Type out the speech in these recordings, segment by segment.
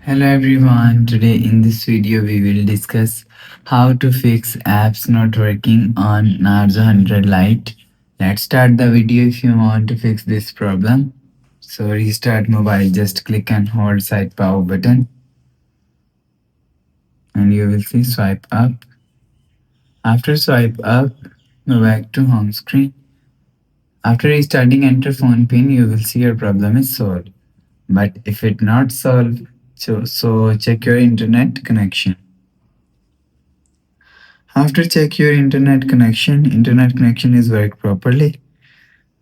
Hello everyone, today in this video we will discuss how to fix apps not working on Narzo 100 Lite. Let's start the video if you want to fix this problem. So restart mobile, just click and hold side power button and you will see swipe up. After swipe up, go back to home screen. After restarting enter phone pin, you will see your problem is solved. But if it not solved, so check your internet connection. After check your internet connection is work properly.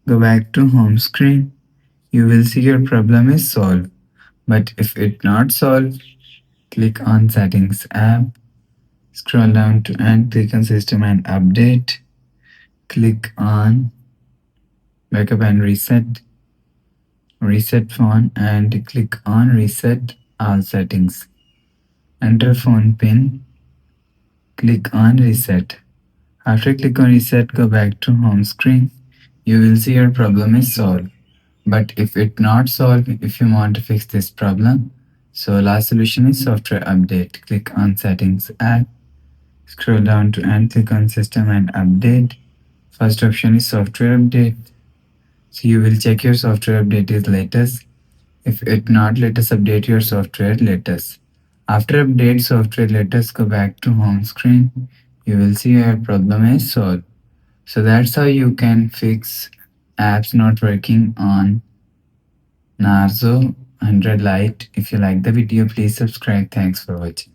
Go back to home screen. You will see your problem is solved. But if it not solved, click on settings app. Scroll down to and click on system and update. Click on backup and reset phone and click on reset all settings. Enter phone pin. Click on reset. After click on reset, go back to home screen. You will see your problem is solved. But if it not solved, if you want to fix this problem, so last solution is software update. Click on settings app, scroll down to and click on system and update. First option is software update. So you will check your software update is latest. If it not latest, update your software latest. After update software latest, go back to home screen. You will see your problem is solved. So that's how you can fix apps not working on Narzo 100 Lite. If you like the video, please subscribe. Thanks for watching.